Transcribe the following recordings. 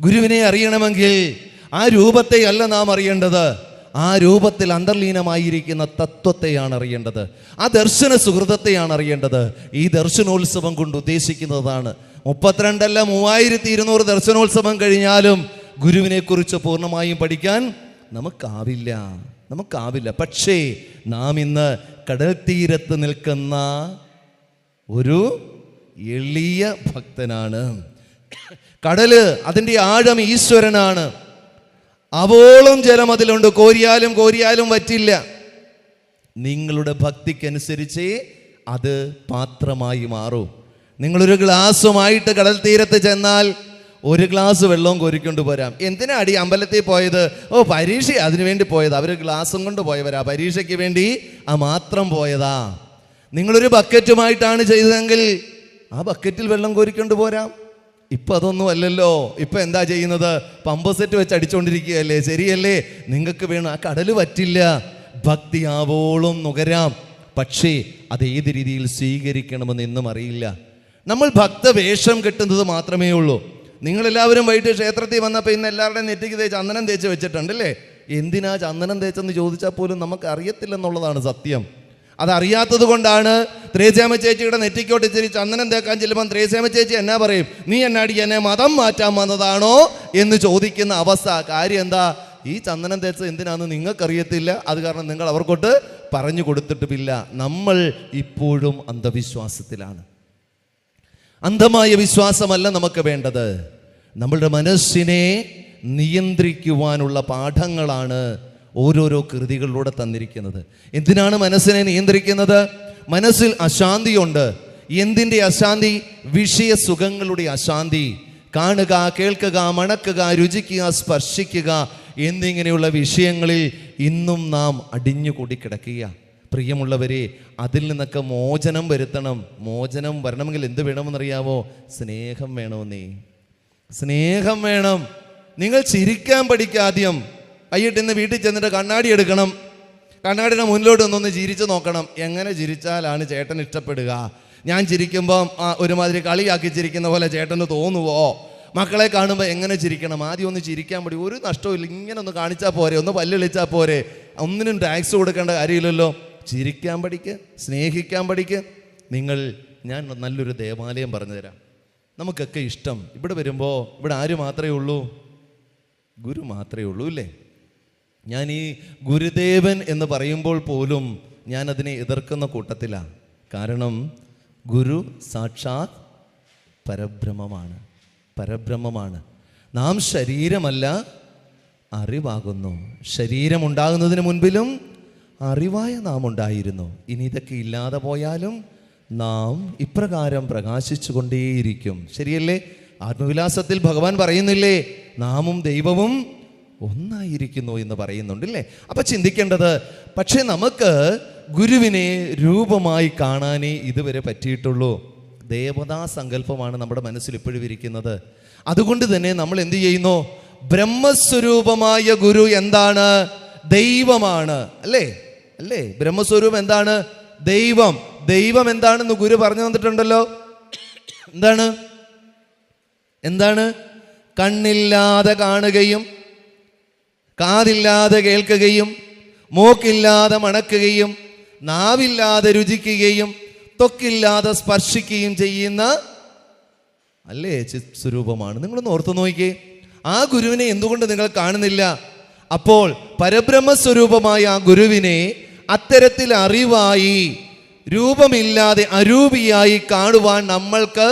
ഗുരുവിനെ അറിയണമെങ്കിൽ ആ രൂപത്തെയല്ല നാം അറിയേണ്ടത്, ആ രൂപത്തിൽ അന്തർലീനമായിരിക്കുന്ന തത്വത്തെയാണ് അറിയേണ്ടത്, ആ ദർശന സുഹൃതത്തെയാണ് അറിയേണ്ടത്. ഈ ദർശനോത്സവം കൊണ്ട് ഉദ്ദേശിക്കുന്നതാണ് 32 അല്ല 3200 ദർശനോത്സവം കഴിഞ്ഞാലും ഗുരുവിനെ കുറിച്ച് പൂർണ്ണമായും പഠിക്കാൻ നമുക്കാവില്ല. പക്ഷേ നാം ഇന്ന് കടൽ തീരത്ത് നിൽക്കുന്ന ഒരു എളിയ ഭക്തനാണ്. കടല് അതിൻ്റെ ആഴം ഈശ്വരനാണ്. അവോളം ജലം അതിലുണ്ട്, കോരിയാലും വറ്റില്ല. നിങ്ങളുടെ ഭക്തിക്കനുസരിച്ചേ അത് പാത്രമായി മാറൂ. നിങ്ങളൊരു ഗ്ലാസ്സുമായിട്ട് കടൽ തീരത്ത് ചെന്നാൽ ഒരു ഗ്ലാസ് വെള്ളവും കോരിക്കൊണ്ട് പോരാം. എന്തിനാ അടി അമ്പലത്തിൽ പോയത്? പരീക്ഷ അതിനു വേണ്ടി പോയത്. അവർ ഗ്ലാസും കൊണ്ട് പോയവരാ, പരീക്ഷയ്ക്ക് വേണ്ടി മാത്രം പോയതാ. നിങ്ങളൊരു ബക്കറ്റുമായിട്ടാണ് ചെയ്തതെങ്കിൽ ആ ബക്കറ്റിൽ വെള്ളം കോരിക്കൊണ്ട് പോരാം. ഇപ്പം അതൊന്നും അല്ലല്ലോ. ഇപ്പം എന്താ ചെയ്യുന്നത്? പമ്പ് സെറ്റ് വെച്ച് അടിച്ചുകൊണ്ടിരിക്കുകയല്ലേ. ശരിയല്ലേ? നിങ്ങൾക്ക് വേണം, ആ കടല് പറ്റില്ല. ഭക്തി ആവോളം നുകരാം, പക്ഷേ അത് ഏത് രീതിയിൽ സ്വീകരിക്കണമെന്ന് എന്നും അറിയില്ല. നമ്മൾ ഭക്തവേഷം കെട്ടുന്നത് മാത്രമേ ഉള്ളൂ. നിങ്ങളെല്ലാവരും വൈകിട്ട് ക്ഷേത്രത്തിൽ വന്നപ്പോൾ ഇന്ന് എല്ലാവരുടെയും നെറ്റിക്ക് ചന്ദനം തേച്ച് വെച്ചിട്ടുണ്ടല്ലേ? എന്തിനാ ചന്ദനം തേച്ചെന്ന് ചോദിച്ചാൽ പോലും നമുക്ക് അറിയത്തില്ലെന്നുള്ളതാണ് സത്യം. അതറിയാത്തത് കൊണ്ടാണ് ത്രേസ്യാമ്മ ചേച്ചിയുടെ നെറ്റിക്കോട്ട് ഇച്ചിരി ചന്ദനം തേക്കാൻ ചെല്ലുമ്പം ത്രേസ്യാമ്മ ചേച്ചി എന്നാ പറയും? നീ എന്നാടി എന്നെ മതം മാറ്റാൻ വന്നതാണോ എന്ന് ചോദിക്കുന്ന അവസ്ഥ. കാര്യം എന്താ? ഈ ചന്ദനം തേച്ചത് എന്തിനാന്ന് നിങ്ങൾക്കറിയത്തില്ല. അത് കാരണം നിങ്ങൾ അവർക്കൊട്ട് പറഞ്ഞു കൊടുത്തിട്ടുമില്ല. നമ്മൾ ഇപ്പോഴും അന്ധവിശ്വാസത്തിലാണ്. അന്ധമായ വിശ്വാസമല്ല നമുക്ക് വേണ്ടത്. നമ്മളുടെ മനസ്സിനെ നിയന്ത്രിക്കുവാനുള്ള പാഠങ്ങളാണ് ഓരോരോ കൃതികളിലൂടെ തന്നിരിക്കുന്നത്. എന്തിനാണ് മനസ്സിനെ നിയന്ത്രിക്കുന്നത്? മനസ്സിൽ അശാന്തിയുണ്ട്. എന്തിൻ്റെ അശാന്തി? വിഷയസുഖങ്ങളുടെ അശാന്തി. കാണുക, കേൾക്കുക, മണക്കുക, രുചിക്കുക, സ്പർശിക്കുക എന്നിങ്ങനെയുള്ള വിഷയങ്ങളിൽ ഇന്നും നാം അടിഞ്ഞുകൂടി കിടക്കുക. പ്രിയമുള്ളവരെ, അതിൽ നിന്നൊക്കെ മോചനം വരുത്തണം. മോചനം വരണമെങ്കിൽ എന്ത് വേണമെന്നറിയാമോ? സ്നേഹം വേണമെന്നേ. സ്നേഹം വേണം. നിങ്ങൾ ചിരിക്കാൻ പഠിക്കാദ്യം. വൈകിട്ട് ഇന്ന് വീട്ടിൽ ചെന്നിട്ട് കണ്ണാടി എടുക്കണം. കണ്ണാടിയുടെ മുന്നിലോട്ട് ഒന്നൊന്ന് ചിരിച്ചു നോക്കണം. എങ്ങനെ ചിരിച്ചാലാണ് ചേട്ടൻ ഇഷ്ടപ്പെടുക? ഞാൻ ചിരിക്കുമ്പം ഒരുമാതിരി കളിയാക്കി ചിരിക്കുന്ന പോലെ ചേട്ടന് തോന്നുവോ? മക്കളെ കാണുമ്പോൾ എങ്ങനെ ചിരിക്കണം? ആദ്യം ഒന്ന് ചിരിക്കാൻ പഠി. ഒരു നഷ്ടവും. ഇങ്ങനെ ഒന്ന് കാണിച്ചാൽ പോരെ, ഒന്ന് പല്ലിളിച്ചാൽ പോരെ. ഒന്നിനും ടാക്സ് കൊടുക്കേണ്ട കാര്യമില്ലല്ലോ. ചിരിക്കാൻ പഠിക്ക്, സ്നേഹിക്കാൻ പഠിക്ക്. ഞാൻ നല്ലൊരു ദേവാലയം പറഞ്ഞു തരാം. നമുക്കൊക്കെ ഇഷ്ടം ഇവിടെ വരുമ്പോൾ ഇവിടെ ആര് മാത്രമേ ഉള്ളൂ? ഗുരു മാത്രമേ ഉള്ളൂ, ഇല്ലേ? ഞാൻ ഈ ഗുരുദേവൻ എന്ന് പറയുമ്പോൾ പോലും ഞാൻ അതിനെ എതിർക്കുന്ന കൂട്ടത്തിലാണ്. കാരണം ഗുരു സാക്ഷാത് പരബ്രഹ്മമാണ്. നാം ശരീരമല്ല, അറിവാകുന്നു. ശരീരമുണ്ടാകുന്നതിന് മുൻപിലും അറിവായ നാം ഉണ്ടായിരുന്നു. ഇനി ഇതൊക്കെ ഇല്ലാതെ പോയാലും നാം ഇപ്രകാരം പ്രകാശിച്ചു കൊണ്ടേയിരിക്കും. ശരിയല്ലേ? ആത്മവിലാസത്തിൽ ഭഗവാൻ പറയുന്നില്ലേ, നാമും ദൈവവും ഒന്നായിരിക്കുന്നു എന്ന് പറയുന്നുണ്ടല്ലേ? അപ്പം ചിന്തിക്കേണ്ടത്, പക്ഷേ നമുക്ക് ഗുരുവിനെ രൂപമായി കാണാനേ ഇതുവരെ പറ്റിയിട്ടുള്ളൂ. ദേവതാ സങ്കല്പമാണ് നമ്മുടെ മനസ്സിൽ ഇപ്പോഴും ഇരിക്കുന്നത്. അതുകൊണ്ട് തന്നെ നമ്മൾ എന്ത് ചെയ്യുന്നു? ബ്രഹ്മസ്വരൂപമായ ഗുരു എന്താണ്? ദൈവമാണ്. അല്ലേ? ബ്രഹ്മസ്വരൂപം എന്താണ്? ദൈവം എന്താണെന്ന് ഗുരു പറഞ്ഞു തന്നിട്ടുണ്ടല്ലോ. എന്താണ്? കണ്ണില്ലാതെ കാണുകയും കാതില്ലാതെ കേൾക്കുകയും മൂക്കില്ലാതെ മണക്കുകയും നാവില്ലാതെ രുചിക്കുകയും ത്വക്കില്ലാതെ സ്പർശിക്കുകയും ചെയ്യുന്ന അല്ലേ ചിത് സ്വരൂപമാണ്. നിങ്ങളൊന്ന് ഓർത്തു നോക്കിക്കേ, ആ ഗുരുവിനെ എന്തുകൊണ്ട് നിങ്ങൾ കാണുന്നില്ല? അപ്പോൾ പരബ്രഹ്മസ്വരൂപമായ ആ ഗുരുവിനെ അത്തരത്തിൽ അറിവായി രൂപമില്ലാതെ അരൂപിയായി കാണുവാൻ നമ്മൾക്ക്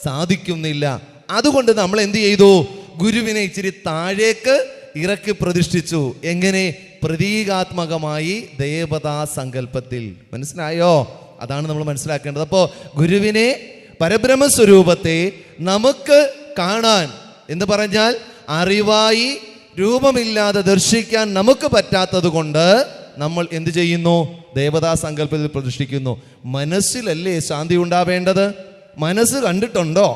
സാധിക്കുന്നില്ല. അതുകൊണ്ട് നമ്മൾ എന്ത് ചെയ്തു? ഗുരുവിനെ ഇച്ചിരി താഴേക്ക് ഇറക്കി പ്രതിഷ്ഠിച്ചു. എങ്ങനെ? പ്രതീകാത്മകമായി ദേവതാ സങ്കല്പത്തിൽ. മനസ്സിലായോ? അതാണ് നമ്മൾ മനസ്സിലാക്കേണ്ടത്. അപ്പോൾ ഗുരുവിനെ, പരബ്രഹ്മസ്വരൂപത്തെ നമുക്ക് കാണാൻ എന്ന് പറഞ്ഞാൽ അറിവായി രൂപമില്ലാതെ ദർശിക്കാൻ നമുക്ക് പറ്റാത്തത് കൊണ്ട് നമ്മൾ എന്ത് ചെയ്യുന്നു? ദേവതാ സങ്കല്പത്തിൽ പ്രതിഷ്ഠിക്കുന്നു. മനസ്സിലല്ലേ ശാന്തി ഉണ്ടാവേണ്ടത്? മനസ്സ് കണ്ടിട്ടുണ്ടോ?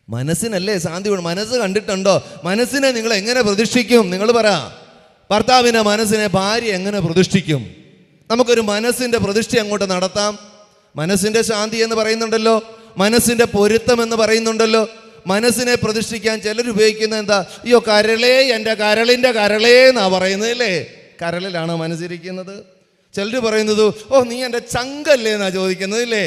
മനസ്സിനല്ലേ ശാന്തി? മനസ്സ് കണ്ടിട്ടുണ്ടോ? മനസ്സിനെ നിങ്ങൾ എങ്ങനെ പ്രതിഷ്ഠിക്കും? നിങ്ങൾ പറ. ഭർത്താവിൻ്റെ മനസ്സിനെ ഭാര്യ എങ്ങനെ പ്രതിഷ്ഠിക്കും? നമുക്കൊരു മനസ്സിൻ്റെ പ്രതിഷ്ഠ അങ്ങോട്ട് നടത്താം. മനസ്സിൻ്റെ ശാന്തി എന്ന് പറയുന്നുണ്ടല്ലോ, മനസ്സിൻ്റെ പൊരുത്തം എന്ന് പറയുന്നുണ്ടല്ലോ. മനസ്സിനെ പ്രതിഷ്ഠിക്കാൻ ചിലർ ഉപയോഗിക്കുന്നത് എന്താ? അയ്യോ കരളേ, എൻ്റെ കരളിൻ്റെ കരളേ എന്നാ പറയുന്നത് അല്ലേ? കരളിലാണ് മനസ്സിരിക്കുന്നത്. ചിലർ പറയുന്നത് ഓ നീ എൻ്റെ ചങ്കല്ലേ എന്നാ ചോദിക്കുന്നത് ഇല്ലേ?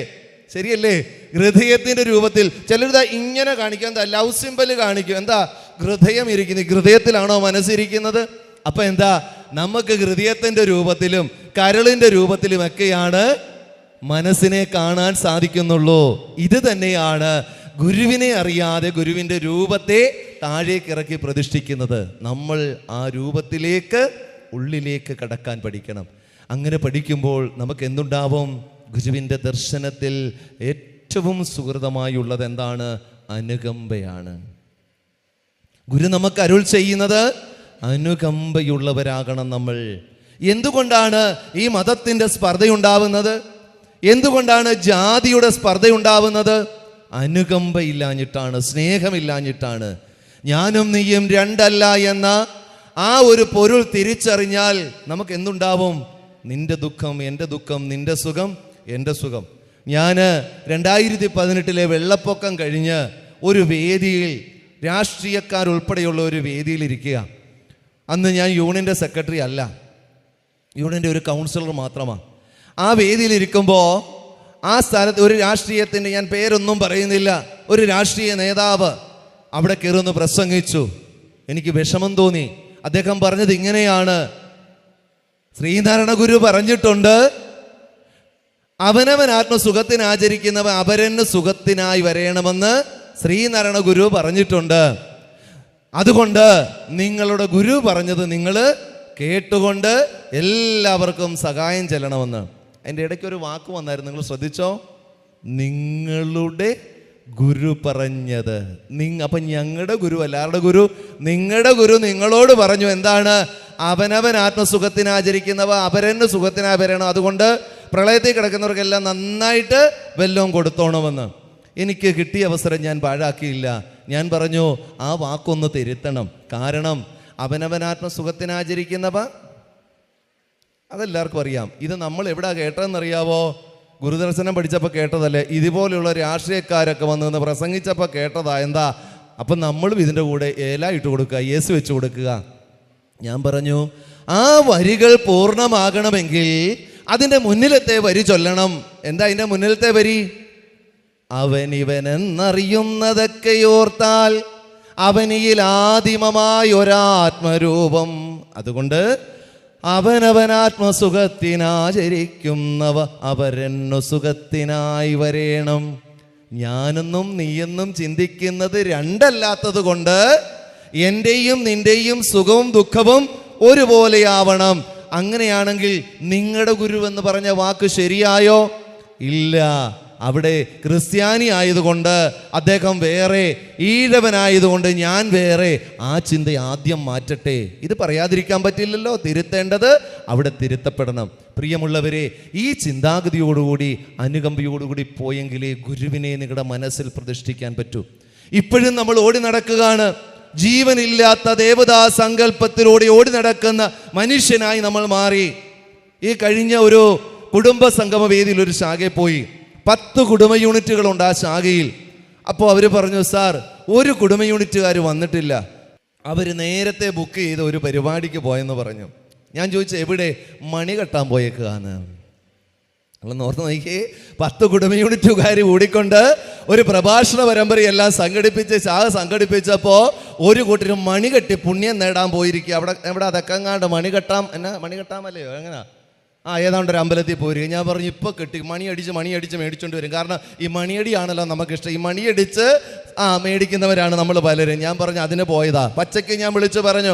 ശരിയല്ലേ? ഹൃദയത്തിൻ്റെ രൂപത്തിൽ ചിലരിതാ ഇങ്ങനെ കാണിക്കുക, എന്താ ലവ് സിമ്പൽ കാണിക്കും. എന്താ? ഹൃദയം ഇരിക്കുന്നത്. ഹൃദയത്തിലാണോ മനസ്സിരിക്കുന്നത്? അപ്പം എന്താ, നമുക്ക് ഹൃദയത്തിൻ്റെ രൂപത്തിലും കരളിൻ്റെ രൂപത്തിലുമൊക്കെയാണ് മനസ്സിനെ കാണാൻ സാധിക്കുന്നുള്ളൂ. ഇത് തന്നെയാണ് ഗുരുവിനെ അറിയാതെ ഗുരുവിൻ്റെ രൂപത്തെ താഴേക്ക് ഇറക്കി പ്രതിഷ്ഠിക്കുന്നത്. നമ്മൾ ആ രൂപത്തിലേക്ക് ഉള്ളിലേക്ക് കടക്കാൻ പഠിക്കണം. അങ്ങനെ പഠിക്കുമ്പോൾ നമുക്ക് എന്തുണ്ടാവും? ഗുരുവിൻ്റെ ദർശനത്തിൽ ഏറ്റവും സുഹൃതമായുള്ളത് എന്താണ്? അനുകമ്പയാണ്. ഗുരു നമുക്ക് അരുൾ ചെയ്യുന്നത് അനുകമ്പയുള്ളവരാകണം നമ്മൾ. എന്തുകൊണ്ടാണ് ഈ മതത്തിൻ്റെ സ്പർദ്ധയുണ്ടാവുന്നത്? എന്തുകൊണ്ടാണ് ജാതിയുടെ സ്പർദ്ധയുണ്ടാവുന്നത്? അനുകമ്പയില്ലാഞ്ഞിട്ടാണ്, സ്നേഹമില്ലാഞ്ഞിട്ടാണ്. ഞാനും നീയും രണ്ടല്ല എന്ന ആ ഒരു പൊരുൾ തിരിച്ചറിഞ്ഞാൽ നമുക്ക് എന്തുണ്ടാവും? നിന്റെ ദുഃഖം എൻ്റെ ദുഃഖം, നിന്റെ സുഖം എൻ്റെ സുഖം. ഞാൻ 2018 വെള്ളപ്പൊക്കം കഴിഞ്ഞ് ഒരു വേദിയിൽ, രാഷ്ട്രീയക്കാരുൾപ്പെടെയുള്ള ഒരു വേദിയിലിരിക്കുക. അന്ന് ഞാൻ യൂണിയൻ്റെ സെക്രട്ടറി അല്ല, യൂണിയൻ്റെ ഒരു കൗൺസിലർ മാത്രമാണ്. ആ വേദിയിലിരിക്കുമ്പോൾ ആ സ്ഥലത്ത് ഒരു രാഷ്ട്രീയത്തിൻ്റെ, ഞാൻ പേരൊന്നും പറയുന്നില്ല, ഒരു രാഷ്ട്രീയ നേതാവ് അവിടെ കയറുന്ന് പ്രസംഗിച്ചു. എനിക്ക് വിഷമം തോന്നി. അദ്ദേഹം പറഞ്ഞത് ഇങ്ങനെയാണ്: ശ്രീനാരായണ ഗുരു പറഞ്ഞിട്ടുണ്ട്, അവനവൻ ആത്മസുഖത്തിന് ആചരിക്കുന്നവ അപരന് സുഖത്തിനായി വരയണമെന്ന് ശ്രീനാരായണ ഗുരു പറഞ്ഞിട്ടുണ്ട്. അതുകൊണ്ട് നിങ്ങളുടെ ഗുരു പറഞ്ഞത് നിങ്ങൾ കേട്ടുകൊണ്ട് എല്ലാവർക്കും സഹായം ചെല്ലണമെന്ന്. അതിൻ്റെ ഇടയ്ക്ക് ഒരു വാക്ക് വന്നായിരുന്നു, നിങ്ങൾ ശ്രദ്ധിച്ചോ? നിങ്ങളുടെ ഗുരു പറഞ്ഞത്. അപ്പം ഞങ്ങളുടെ ഗുരു അല്ല, ആരുടെ ഗുരു? നിങ്ങളുടെ ഗുരു നിങ്ങളോട് പറഞ്ഞു. എന്താണ്? അവനവൻ ആത്മസുഖത്തിന് ആചരിക്കുന്നവ അപരന് സുഖത്തിനായി വരണം. അതുകൊണ്ട് പ്രളയത്തിൽ കിടക്കുന്നവർക്കെല്ലാം നന്നായിട്ട് വല്ലതും കൊടുത്തോണമെന്ന്. എനിക്ക് കിട്ടിയ അവസരം ഞാൻ പാഴാക്കിയില്ല. ഞാൻ പറഞ്ഞു ആ വാക്കൊന്ന് തിരുത്തണം. കാരണം അവനവൻ ആത്മസുഖത്തിന് ആചരിക്കുന്നവ അതെല്ലാവർക്കും അറിയാം. ഇത് നമ്മൾ എവിടാ കേട്ടതെന്നറിയാവോ? ഗുരുദർശനം പഠിച്ചപ്പോൾ കേട്ടതല്ലേ? ഇതുപോലെയുള്ള രാഷ്ട്രീയക്കാരൊക്കെ വന്ന് പ്രസംഗിച്ചപ്പോൾ കേട്ടതാ. എന്താ? അപ്പം നമ്മളും ഇതിൻ്റെ കൂടെ ഏല ഇട്ട് കൊടുക്കുക, യേസ് വെച്ച് കൊടുക്കുക. ഞാൻ പറഞ്ഞു ആ വരികൾ പൂർണ്ണമാകണമെങ്കിൽ അതിൻ്റെ മുന്നിലത്തെ വരി ചൊല്ലണം. എന്താ അതിൻ്റെ മുന്നിലത്തെ വരി? അവനിവനെന്നറിയുന്നതൊക്കെ ഓർത്താൽ അവനിയിൽ ആദിമമായ ഒരാത്മരൂപം. അതുകൊണ്ട് അവനവനാത്മസുഖത്തിനാചരിക്കുന്നവ അപരന്നു സുഖത്തിനായി വരേണം. ഞാനെന്നും നീയെന്നും ചിന്തിക്കുന്നത് രണ്ടല്ലാത്തത് കൊണ്ട് എൻ്റെയും നിൻ്റെയും സുഖവും ദുഃഖവും ഒരുപോലെയാവണം. അങ്ങനെയാണെങ്കിൽ നിങ്ങളുടെ ഗുരു എന്ന് പറഞ്ഞ വാക്ക് ശരിയായോ? ഇല്ല. അവിടെ ക്രിസ്ത്യാനി ആയതുകൊണ്ട് അദ്ദേഹം വേറെ, ഈഴവനായതുകൊണ്ട് ഞാൻ വേറെ. ആ ചിന്ത ആദ്യം മാറ്റട്ടെ. ഇത് പറയാതിരിക്കാൻ പറ്റില്ലല്ലോ. തിരുത്തേണ്ടത് അവിടെ തിരുത്തപ്പെടണം. പ്രിയമുള്ളവരെ, ഈ ചിന്താഗതിയോടുകൂടി അനുകമ്പയോടുകൂടി പോയെങ്കിലേ ഗുരുവിനെ നിങ്ങളുടെ മനസ്സിൽ പ്രതിഷ്ഠിക്കാൻ പറ്റൂ. ഇപ്പോഴും നമ്മൾ ഓടി നടക്കുകയാണ്. ജീവനില്ലാത്ത ദേവതാ സങ്കല്പത്തിലൂടെ ഓടി നടക്കുന്ന മനുഷ്യനായി നമ്മൾ മാറി. ഈ കഴിഞ്ഞ ഒരു കുടുംബ സംഗമ വേദിയിൽ ഒരു ശാഖയിൽ പോയി. 10 കുടുംബ യൂണിറ്റുകളുണ്ട് ആ ശാഖയിൽ. അപ്പോൾ അവർ പറഞ്ഞു, സാർ ഒരു കുടുംബ യൂണിറ്റുകാർ വന്നിട്ടില്ല, അവർ നേരത്തെ ബുക്ക് ചെയ്ത ഒരു പരിപാടിക്ക് പോയെന്ന് പറഞ്ഞു. ഞാൻ ചോദിച്ചു എവിടെ? മണി കെട്ടാൻ പോയേക്കാന്ന്. നമ്മളൊന്ന് ഓർത്ത് നോക്കിയേ, 10 കുടുംബ യൂണിറ്റുകാർ കൂടിക്കൊണ്ട് ഒരു പ്രഭാഷണ പരമ്പരയെല്ലാം സംഘടിപ്പിച്ച് ശാഖ സംഘടിപ്പിച്ചപ്പോൾ ഒരു കൂട്ടരും മണി കെട്ടി പുണ്യം നേടാൻ പോയിരിക്കുക. എവിടെ അതൊക്കെങ്ങാണ്ട് മണി കെട്ടാമല്ലയോ എങ്ങനെയാ? ഏതാണ്ട് ഒരു അമ്പലത്തിൽ പോയിരിക്കും. ഞാൻ പറഞ്ഞു ഇപ്പോൾ കെട്ടി മണിയടിച്ച് മേടിച്ചുകൊണ്ട് വരും. കാരണം ഈ മണിയടിയാണല്ലോ നമുക്കിഷ്ടം. ഈ മണിയടിച്ച് മേടിക്കുന്നവരാണ് നമ്മൾ പലരും. ഞാൻ പറഞ്ഞു അതിന് പോയതാ. പച്ചയ്ക്ക് ഞാൻ വിളിച്ചു പറഞ്ഞു,